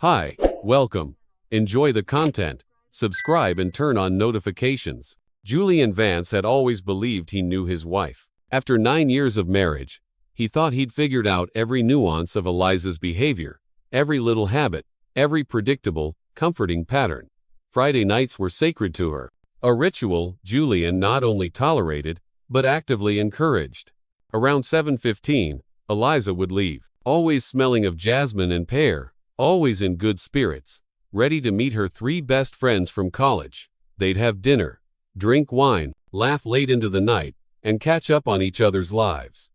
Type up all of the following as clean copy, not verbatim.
Hi, welcome. Enjoy the content, subscribe and turn on notifications. Julian Vance had always believed he knew his wife. After 9 years of marriage, he thought he'd figured out every nuance of Eliza's behavior, every little habit, every predictable, comforting pattern. Friday nights were sacred to her. A ritual Julian not only tolerated, but actively encouraged. Around 7:15, Eliza would leave, always smelling of jasmine and pear, always in good spirits, ready to meet her 3 best friends from college. They'd have dinner, drink wine, laugh late into the night, and catch up on each other's lives.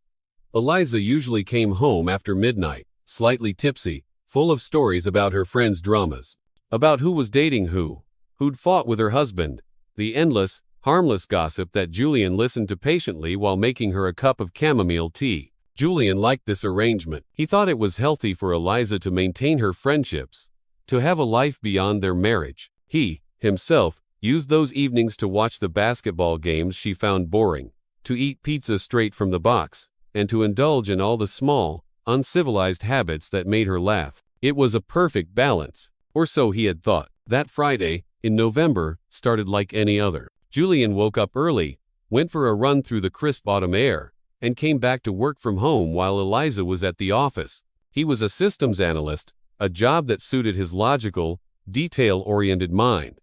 Eliza usually came home after midnight, slightly tipsy, full of stories about her friends' dramas, about who was dating who'd fought with her husband, the endless, harmless gossip that Julian listened to patiently while making her a cup of chamomile tea. Julian liked this arrangement. He thought it was healthy for Eliza to maintain her friendships, to have a life beyond their marriage. He, himself, used those evenings to watch the basketball games she found boring, to eat pizza straight from the box, and to indulge in all the small, uncivilized habits that made her laugh. It was a perfect balance, or so he had thought. That Friday, in November, started like any other. Julian woke up early, went for a run through the crisp autumn air, and came back to work from home while Eliza was at the office. He was a systems analyst, a job that suited his logical, detail-oriented mind.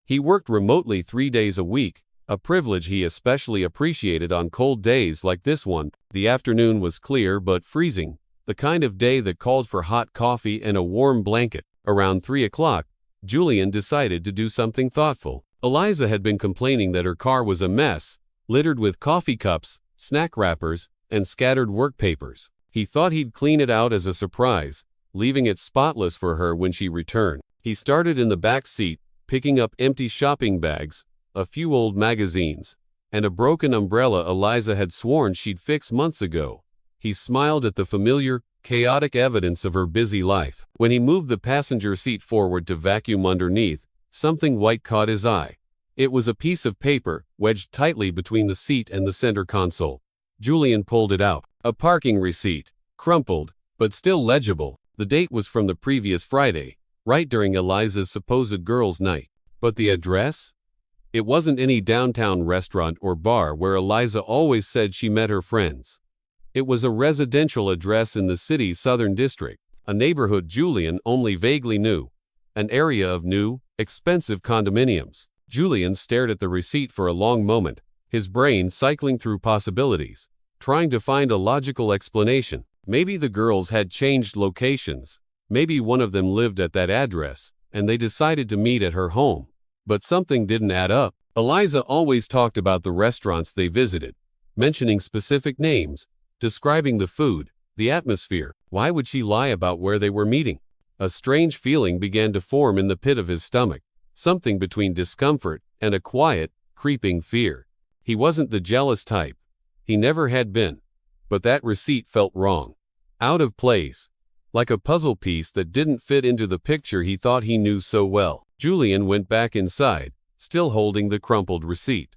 He worked remotely 3 days a week, a privilege he especially appreciated on cold days like this one. The afternoon was clear but freezing, the kind of day that called for hot coffee and a warm blanket. Around 3 o'clock, Julian decided to do something thoughtful. Eliza had been complaining that her car was a mess, littered with coffee cups, snack wrappers, and scattered work papers. He thought he'd clean it out as a surprise, leaving it spotless for her when she returned. He started in the back seat, picking up empty shopping bags, a few old magazines, and a broken umbrella Eliza had sworn she'd fix months ago. He smiled at the familiar, chaotic evidence of her busy life. When he moved the passenger seat forward to vacuum underneath, something white caught his eye. It was a piece of paper, wedged tightly between the seat and the center console. Julian pulled it out. A parking receipt, crumpled, but still legible. The date was from the previous Friday, right during Eliza's supposed girls' night. But the address? It wasn't any downtown restaurant or bar where Eliza always said she met her friends. It was a residential address in the city's southern district, a neighborhood Julian only vaguely knew, an area of new, expensive condominiums. Julian stared at the receipt for a long moment, his brain cycling through possibilities, trying to find a logical explanation. Maybe the girls had changed locations, maybe one of them lived at that address, and they decided to meet at her home. But something didn't add up. Eliza always talked about the restaurants they visited, mentioning specific names, describing the food, the atmosphere. Why would she lie about where they were meeting? A strange feeling began to form in the pit of his stomach, something between discomfort and a quiet, creeping fear. He wasn't the jealous type. He never had been. But that receipt felt wrong. Out of place. Like a puzzle piece that didn't fit into the picture he thought he knew so well. Julian went back inside, still holding the crumpled receipt.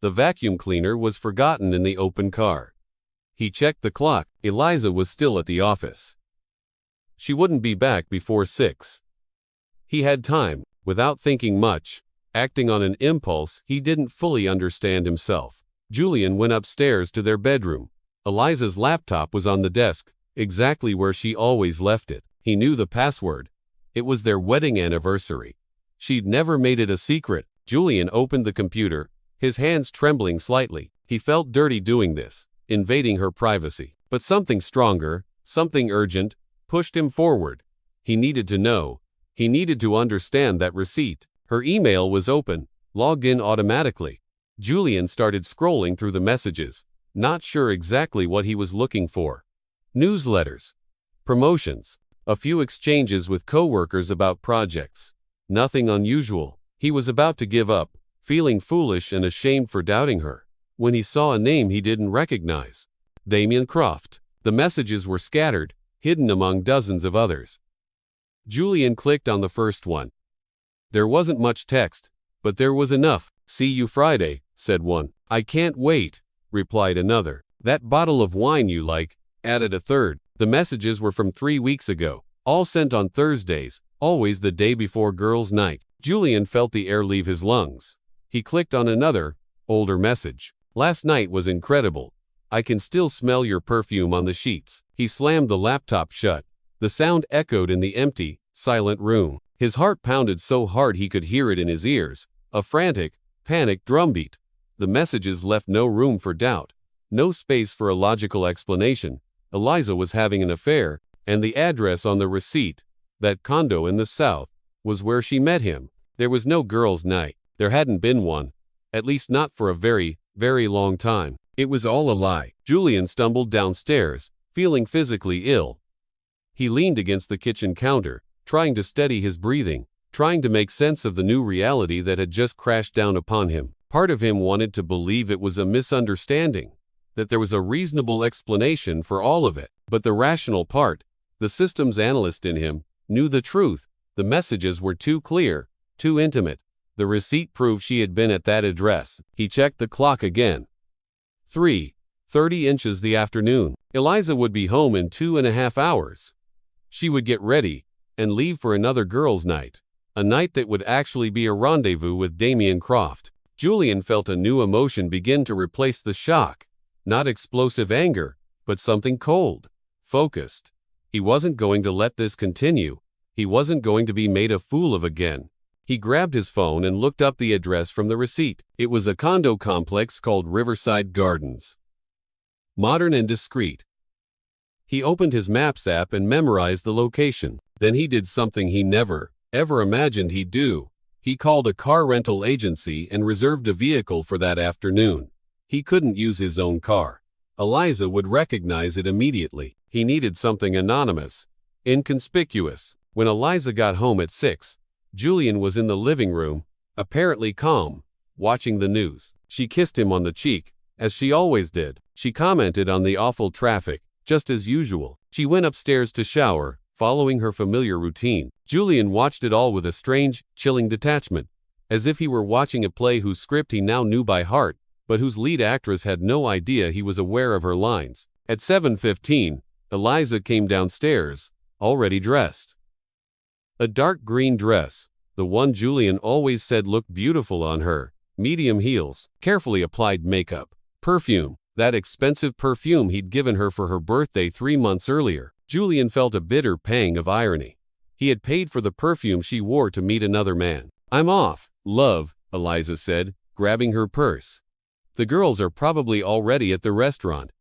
The vacuum cleaner was forgotten in the open car. He checked the clock. Eliza was still at the office. She wouldn't be back before 6. He had time. Without thinking much, acting on an impulse he didn't fully understand himself, Julian went upstairs to their bedroom. Eliza's laptop was on the desk, exactly where she always left it. He knew the password. It was their wedding anniversary. She'd never made it a secret. Julian opened the computer, his hands trembling slightly. He felt dirty doing this, invading her privacy. But something stronger, something urgent, pushed him forward. He needed to know. He needed to understand that receipt. Her email was open, logged in automatically. Julian started scrolling through the messages, not sure exactly what he was looking for. Newsletters, promotions, a few exchanges with coworkers about projects. Nothing unusual. He was about to give up, feeling foolish and ashamed for doubting her, when he saw a name he didn't recognize. Damien Croft. The messages were scattered, hidden among dozens of others. Julian clicked on the first one. There wasn't much text, but there was enough. "See you Friday," said one. "I can't wait," replied another. "That bottle of wine you like," added a third. The messages were from 3 weeks ago. All sent on Thursdays, always the day before girls' night. Julian felt the air leave his lungs. He clicked on another, older message. Last night was incredible. I can still smell your perfume on the sheets. He slammed the laptop shut. The sound echoed in the empty, silent room. His heart pounded so hard he could hear it in his ears, a frantic, panicked drumbeat. The messages left no room for doubt, no space for a logical explanation. Eliza was having an affair, and the address on the receipt, that condo in the south, was where she met him. There was no girls' night. There hadn't been one, at least not for a very, very long time. It was all a lie. Julian stumbled downstairs, feeling physically ill. He leaned against the kitchen counter, trying to steady his breathing, trying to make sense of the new reality that had just crashed down upon him. Part of him wanted to believe it was a misunderstanding, that there was a reasonable explanation for all of it. But the rational part, the systems analyst in him, knew the truth. The messages were too clear, too intimate. The receipt proved she had been at that address. He checked the clock again. 3:30 inches the afternoon. Eliza would be home in 2.5 hours. She would get ready and leave for another girls' night, a night that would actually be a rendezvous with Damien Croft. Julian felt a new emotion begin to replace the shock. Not explosive anger, but something cold, focused. He wasn't going to let this continue. He wasn't going to be made a fool of again. He grabbed his phone and looked up the address from the receipt. It was a condo complex called Riverside Gardens. Modern and discreet. He opened his Maps app and memorized the location. Then he did something he never, ever imagined he'd do. He called a car rental agency and reserved a vehicle for that afternoon. He couldn't use his own car. Eliza would recognize it immediately. He needed something anonymous, inconspicuous. When Eliza got home at 6, Julian was in the living room, apparently calm, watching the news. She kissed him on the cheek, as she always did. She commented on the awful traffic, just as usual. She went upstairs to shower, following her familiar routine. Julian watched it all with a strange, chilling detachment, as if he were watching a play whose script he now knew by heart, but whose lead actress had no idea he was aware of her lines. At 7:15, Eliza came downstairs, already dressed. A dark green dress, the one Julian always said looked beautiful on her, medium heels, carefully applied makeup, perfume, that expensive perfume he'd given her for her birthday 3 months earlier. Julian felt a bitter pang of irony. He had paid for the perfume she wore to meet another man. "I'm off, love," Eliza said, grabbing her purse. "The girls are probably already at the restaurant.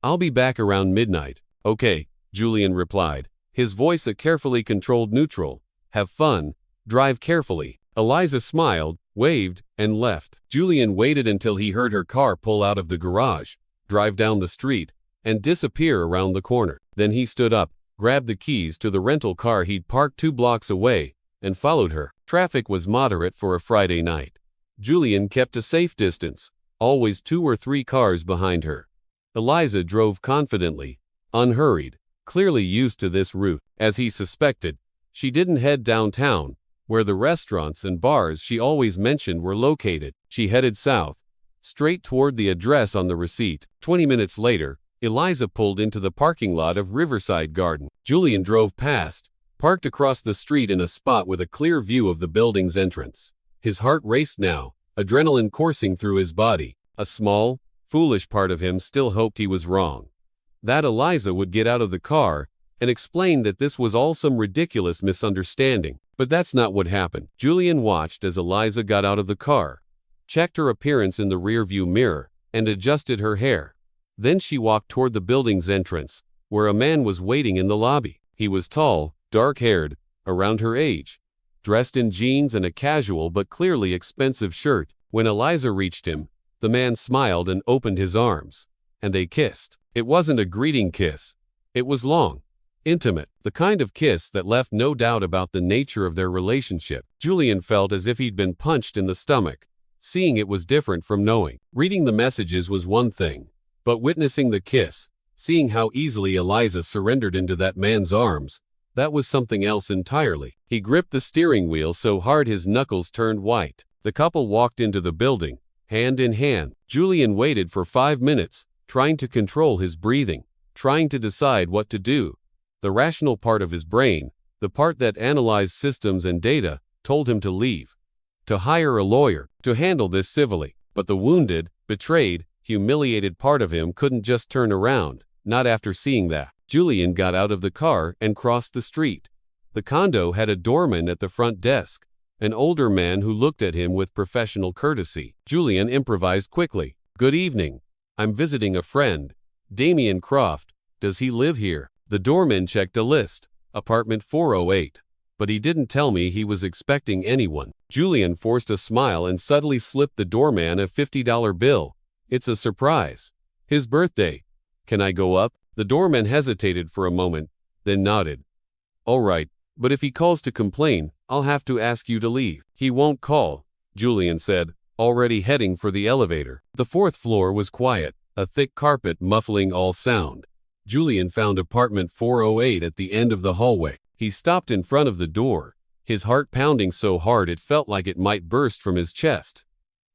I'll be back around midnight." "Okay," Julian replied, his voice a carefully controlled neutral. "Have fun, drive carefully." Eliza smiled, waved, and left. Julian waited until he heard her car pull out of the garage, drive down the street, and disappear around the corner. Then he stood up, grabbed the keys to the rental car he'd parked 2 blocks away, and followed her. Traffic was moderate for a Friday night. Julian kept a safe distance, always 2 or 3 cars behind her. Eliza drove confidently, unhurried, clearly used to this route. As he suspected, she didn't head downtown, where the restaurants and bars she always mentioned were located. She headed south, straight toward the address on the receipt. 20 minutes later, Eliza pulled into the parking lot of Riverside Garden. Julian drove past, parked across the street in a spot with a clear view of the building's entrance. His heart raced now, adrenaline coursing through his body. A small, foolish part of him still hoped he was wrong, that Eliza would get out of the car and explain that this was all some ridiculous misunderstanding. But that's not what happened. Julian watched as Eliza got out of the car, checked her appearance in the rearview mirror, and adjusted her hair. Then she walked toward the building's entrance, where a man was waiting in the lobby. He was tall, dark-haired, around her age, dressed in jeans and a casual but clearly expensive shirt. When Eliza reached him, the man smiled and opened his arms, and they kissed. It wasn't a greeting kiss. It was long, intimate, the kind of kiss that left no doubt about the nature of their relationship. Julian felt as if he'd been punched in the stomach. Seeing it was different from knowing. Reading the messages was one thing, but witnessing the kiss, seeing how easily Eliza surrendered into that man's arms, that was something else entirely. He gripped the steering wheel so hard his knuckles turned white. The couple walked into the building, hand in hand. Julian waited for 5 minutes, trying to control his breathing, trying to decide what to do. The rational part of his brain, the part that analyzed systems and data, told him to leave, to hire a lawyer, to handle this civilly. But the wounded, betrayed, humiliated part of him couldn't just turn around, not after seeing that. Julian got out of the car and crossed the street. The condo had a doorman at the front desk, an older man who looked at him with professional courtesy. Julian improvised quickly. "Good evening. I'm visiting a friend, Damien Croft. Does he live here?" The doorman checked a list. Apartment 408. But he didn't tell me he was expecting anyone. Julian forced a smile and subtly slipped the doorman a $50 bill. "It's a surprise. His birthday. Can I go up?" The doorman hesitated for a moment, then nodded. "All right, but if he calls to complain, I'll have to ask you to leave." "He won't call," Julian said, already heading for the elevator. The fourth floor was quiet, a thick carpet muffling all sound. Julian found apartment 408 at the end of the hallway. He stopped in front of the door, his heart pounding so hard it felt like it might burst from his chest.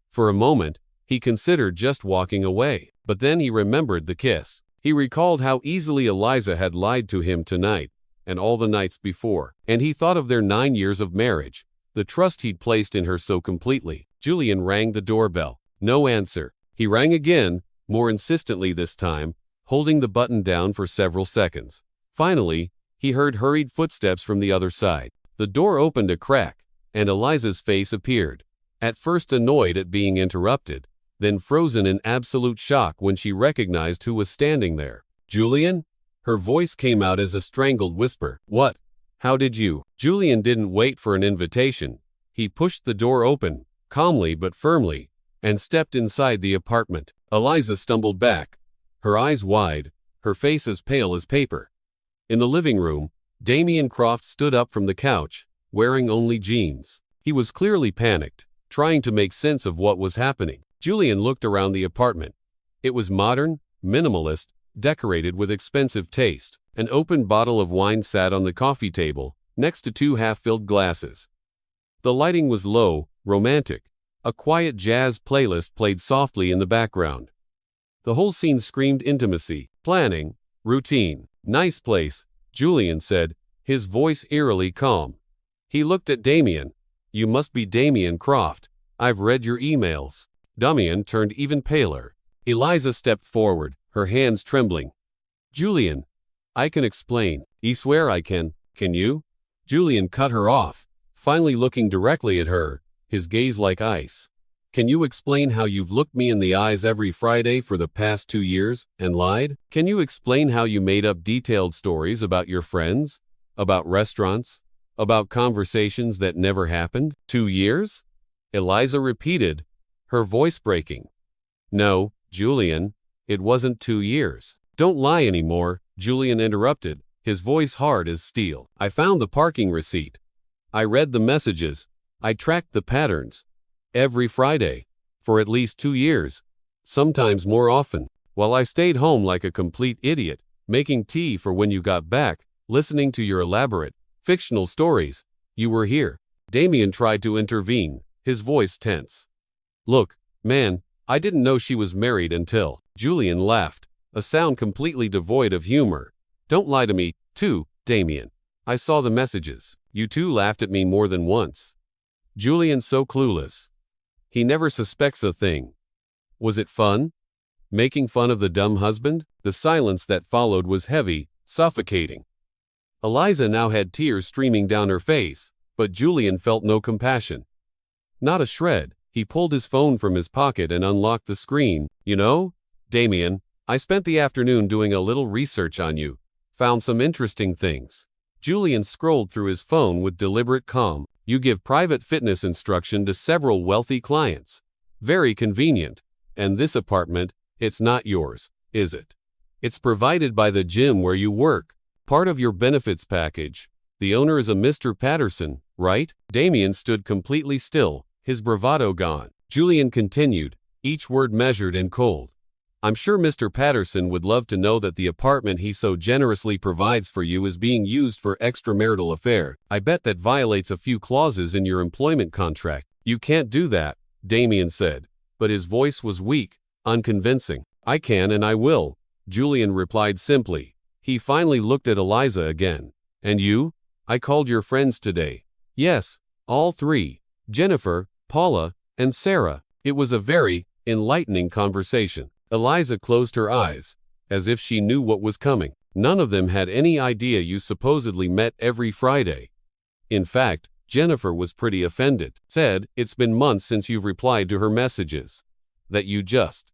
For a moment, he considered just walking away, but then he remembered the kiss. He recalled how easily Eliza had lied to him tonight, and all the nights before, and he thought of their 9 years of marriage, the trust he'd placed in her so completely. Julian rang the doorbell. No answer. He rang again, more insistently this time, holding the button down for several seconds. Finally, he heard hurried footsteps from the other side. The door opened a crack, and Eliza's face appeared, at first annoyed at being interrupted, then frozen in absolute shock when she recognized who was standing there. "Julian?" Her voice came out as a strangled whisper. "What? How did you?" Julian didn't wait for an invitation. He pushed the door open, calmly but firmly, and stepped inside the apartment. Eliza stumbled back, her eyes wide, her face as pale as paper. In the living room, Damien Croft stood up from the couch, wearing only jeans. He was clearly panicked, trying to make sense of what was happening. Julian looked around the apartment. It was modern, minimalist, decorated with expensive taste. An open bottle of wine sat on the coffee table, next to two half-filled glasses. The lighting was low, romantic. A quiet jazz playlist played softly in the background. The whole scene screamed intimacy, planning, routine. "Nice place," Julian said, his voice eerily calm. He looked at Damien. "You must be Damien Croft. I've read your emails." Damien turned even paler. Eliza stepped forward, her hands trembling. "Julian, I can explain." "I swear I can. Can you?" Julian cut her off, finally looking directly at her, his gaze like ice. "Can you explain how you've looked me in the eyes every Friday for the past 2 years and lied? Can you explain how you made up detailed stories about your friends, about restaurants, about conversations that never happened? 2 years?" Eliza repeated, her voice breaking. "No, Julian, it wasn't 2 years." "Don't lie anymore," Julian interrupted, his voice hard as steel. "I found the parking receipt. I read the messages. I tracked the patterns. Every Friday, for at least 2 years, sometimes more often, while I stayed home like a complete idiot, making tea for when you got back, listening to your elaborate, fictional stories, you were here." Damien tried to intervene, his voice tense. "Look, man, I didn't know she was married until..." Julian laughed, a sound completely devoid of humor. "Don't lie to me, too, Damien. I saw the messages. You two laughed at me more than once." Julian so clueless. He never suspects a thing. Was it fun? Making fun of the dumb husband? The silence that followed was heavy, suffocating. Eliza now had tears streaming down her face, but Julian felt no compassion. Not a shred. He pulled his phone from his pocket and unlocked the screen. "You know, Damien, I spent the afternoon doing a little research on you. Found some interesting things." Julian scrolled through his phone with deliberate calm. "You give private fitness instruction to several wealthy clients. Very convenient. And this apartment, it's not yours, is it? It's provided by the gym where you work. Part of your benefits package. The owner is a Mr. Patterson, right?" Damien stood completely still, his bravado gone. Julian continued, each word measured and cold. "I'm sure Mr. Patterson would love to know that the apartment he so generously provides for you is being used for extramarital affair. I bet that violates a few clauses in your employment contract." "You can't do that," Damien said, but his voice was weak, unconvincing. "I can and I will," Julian replied simply, He finally looked at Eliza again. And you? I called your friends today. Yes, all three. Jennifer, Paula, and Sarah. It was a very enlightening conversation. Eliza closed her eyes, as if she knew what was coming. None of them had any idea you supposedly met every Friday. In fact, Jennifer was pretty offended. Said, it's been months since you've replied to her messages. That you just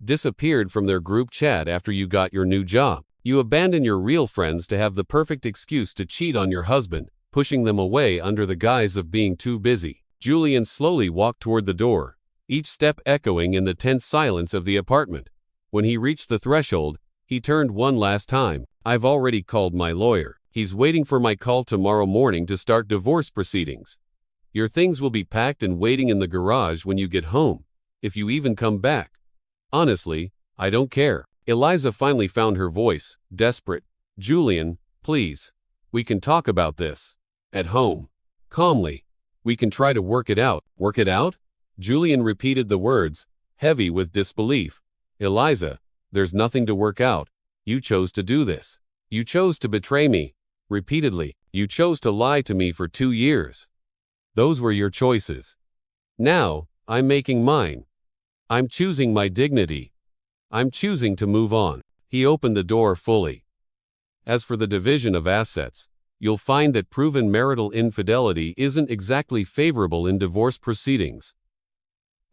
disappeared from their group chat after you got your new job. You abandoned your real friends to have the perfect excuse to cheat on your husband, pushing them away under the guise of being too busy. Julian slowly walked toward the door, each step echoing in the tense silence of the apartment. When he reached the threshold, he turned one last time. I've already called my lawyer. He's waiting for my call tomorrow morning to start divorce proceedings. Your things will be packed and waiting in the garage when you get home, if you even come back. Honestly, I don't care. Eliza finally found her voice, desperate. Julian, please. We can talk about this. At home. Calmly. We can try to work it out. Work it out? Julian repeated the words, heavy with disbelief. Eliza, there's nothing to work out. You chose to do this. You chose to betray me. Repeatedly. You chose to lie to me for 2 years. Those were your choices. Now, I'm making mine. I'm choosing my dignity. I'm choosing to move on. He opened the door fully. As for the division of assets, you'll find that proven marital infidelity isn't exactly favorable in divorce proceedings.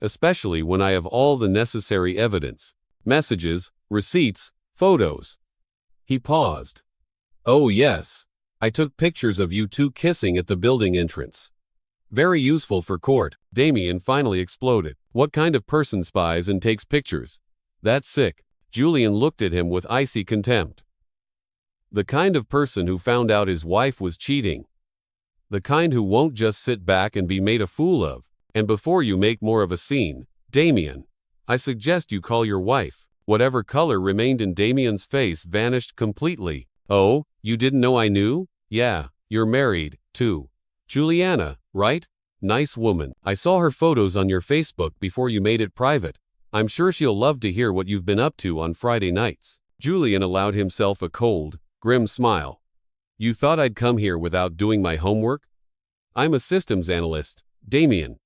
Especially when I have all the necessary evidence. Messages, receipts, photos. He paused. Oh yes, I took pictures of you two kissing at the building entrance. Very useful for court. Damien finally exploded. What kind of person spies and takes pictures? That's sick. Julian looked at him with icy contempt. The kind of person who found out his wife was cheating. The kind who won't just sit back and be made a fool of. And before you make more of a scene, Damien, I suggest you call your wife. Whatever color remained in Damien's face vanished completely. Oh, you didn't know I knew? Yeah, you're married, too. Juliana, right? Nice woman. I saw her photos on your Facebook before you made it private. I'm sure she'll love to hear what you've been up to on Friday nights. Julian allowed himself a cold, grim smile. You thought I'd come here without doing my homework? I'm a systems analyst, Damien.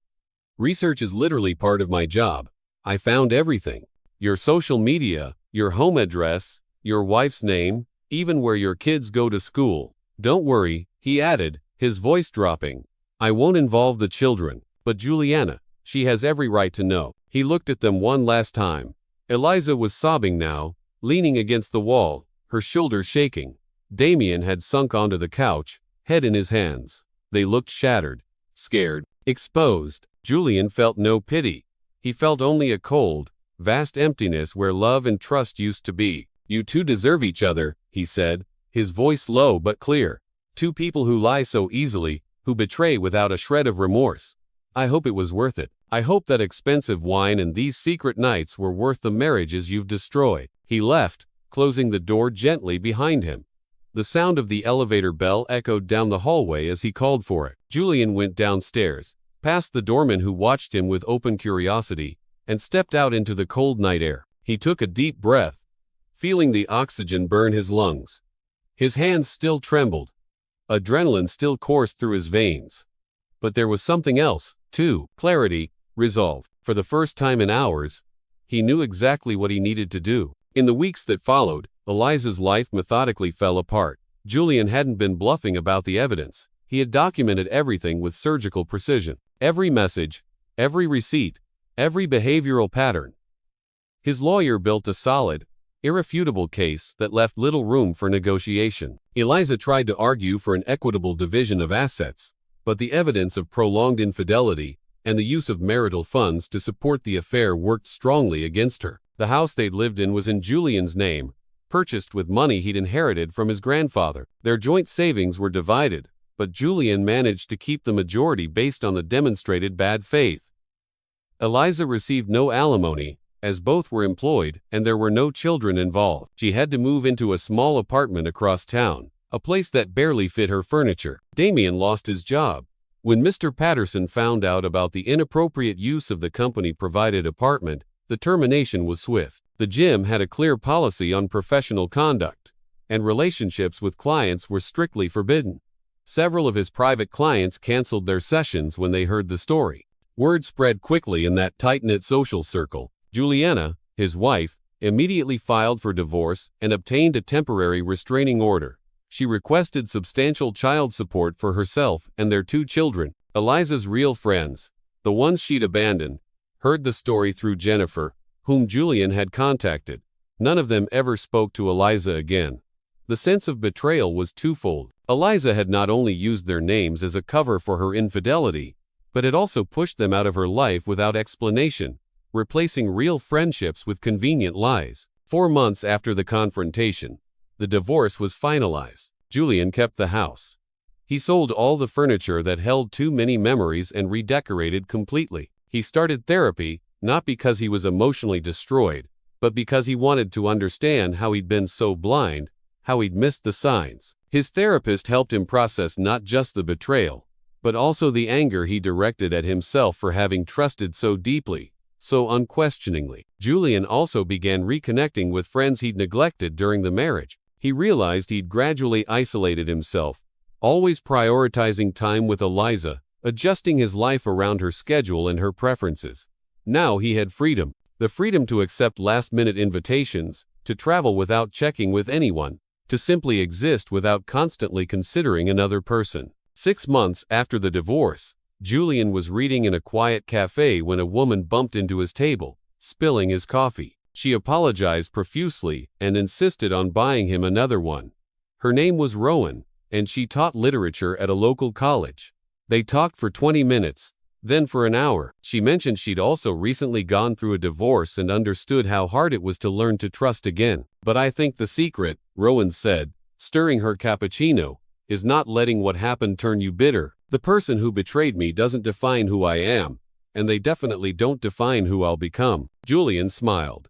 Research is literally part of my job. I found everything. Your social media, your home address, your wife's name, even where your kids go to school. Don't worry, he added, his voice dropping. I won't involve the children, but Juliana, she has every right to know. He looked at them one last time. Eliza was sobbing now, leaning against the wall, her shoulders shaking. Damien had sunk onto the couch, head in his hands. They looked shattered, scared, exposed. Julian felt no pity. He felt only a cold, vast emptiness where love and trust used to be. You two deserve each other, he said, his voice low but clear. Two people who lie so easily, who betray without a shred of remorse. I hope it was worth it. I hope that expensive wine and these secret nights were worth the marriages you've destroyed. He left, closing the door gently behind him. The sound of the elevator bell echoed down the hallway as he called for it. Julian went downstairs, past the doorman who watched him with open curiosity, and stepped out into the cold night air. He took a deep breath, feeling the oxygen burn his lungs. His hands still trembled. Adrenaline still coursed through his veins. But there was something else, too. Clarity, resolve. For the first time in hours, he knew exactly what he needed to do. In the weeks that followed, Eliza's life methodically fell apart. Julian hadn't been bluffing about the evidence. He had documented everything with surgical precision. Every message, every receipt, every behavioral pattern. His lawyer built a solid, irrefutable case that left little room for negotiation. Eliza tried to argue for an equitable division of assets, but the evidence of prolonged infidelity and the use of marital funds to support the affair worked strongly against her. The house they'd lived in was in Julian's name, purchased with money he'd inherited from his grandfather. Their joint savings were divided, but Julian managed to keep the majority based on the demonstrated bad faith. Eliza received no alimony, as both were employed and there were no children involved. She had to move into a small apartment across town, a place that barely fit her furniture. Damien lost his job. When Mr. Patterson found out about the inappropriate use of the company-provided apartment, the termination was swift. The gym had a clear policy on professional conduct. and relationships with clients were strictly forbidden. Several of his private clients canceled their sessions when they heard the story. Word spread quickly in that tight-knit social circle. Juliana, his wife, immediately filed for divorce and obtained a temporary restraining order. She requested substantial child support for herself and their 2 children. Eliza's real friends, the ones she'd abandoned, heard the story through Jennifer, whom Julian had contacted. None of them ever spoke to Eliza again. The sense of betrayal was twofold. Eliza had not only used their names as a cover for her infidelity, but had also pushed them out of her life without explanation, replacing real friendships with convenient lies. 4 months after the confrontation, the divorce was finalized. Julian kept the house. He sold all the furniture that held too many memories and redecorated completely. He started therapy, not because he was emotionally destroyed, but because he wanted to understand how he'd been so blind, how he'd missed the signs. His therapist helped him process not just the betrayal, but also the anger he directed at himself for having trusted so deeply, so unquestioningly. Julian also began reconnecting with friends he'd neglected during the marriage. He realized he'd gradually isolated himself, always prioritizing time with Eliza, adjusting his life around her schedule and her preferences. Now he had freedom, the freedom to accept last-minute invitations, to travel without checking with anyone, to simply exist without constantly considering another person. 6 months after the divorce, Julian was reading in a quiet cafe when a woman bumped into his table, spilling his coffee. She apologized profusely and insisted on buying him another one. Her name was Rowan, and she taught literature at a local college. They talked for 20 minutes, then for an hour. She mentioned she'd also recently gone through a divorce and understood how hard it was to learn to trust again. "But I think the secret," Rowan said, stirring her cappuccino, "is not letting what happened turn you bitter. The person who betrayed me doesn't define who I am, and they definitely don't define who I'll become." Julian smiled.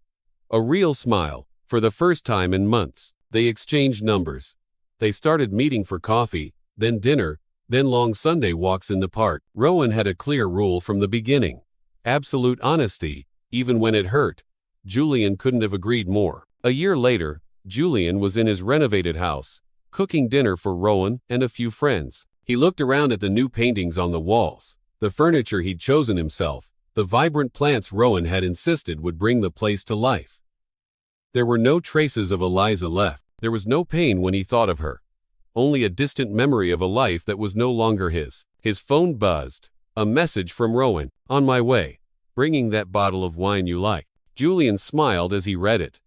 A real smile, for the first time in months. They exchanged numbers. They started meeting for coffee, then dinner, then long Sunday walks in the park. Rowan had a clear rule from the beginning: absolute honesty, even when it hurt. Julian couldn't have agreed more. A year later, Julian was in his renovated house, cooking dinner for Rowan and a few friends. He looked around at the new paintings on the walls, the furniture he'd chosen himself, the vibrant plants Rowan had insisted would bring the place to life. There were no traces of Eliza left. There was no pain when he thought of her. Only a distant memory of a life that was no longer his. His phone buzzed. A message from Rowan. "On my way. Bringing that bottle of wine you like." Julian smiled as he read it.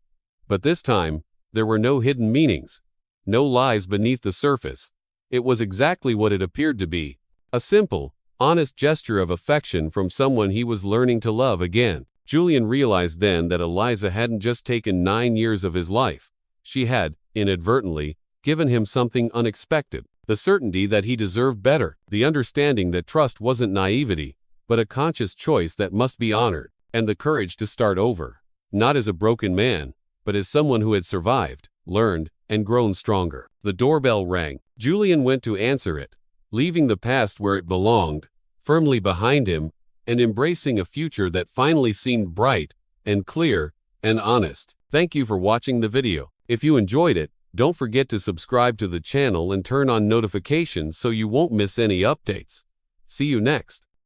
But this time, there were no hidden meanings. No lies beneath the surface. It was exactly what it appeared to be. A simple, honest gesture of affection from someone he was learning to love again. Julian realized then that Eliza hadn't just taken 9 years of his life. She had, inadvertently, given him something unexpected. The certainty that he deserved better. The understanding that trust wasn't naivety, but a conscious choice that must be honored. And the courage to start over. Not as a broken man, but as someone who had survived, learned, and grown stronger. The doorbell rang. Julian went to answer it, leaving the past where it belonged, firmly behind him, and embracing a future that finally seemed bright, and clear, and honest. Thank you for watching the video. If you enjoyed it, don't forget to subscribe to the channel and turn on notifications so you won't miss any updates. See you next.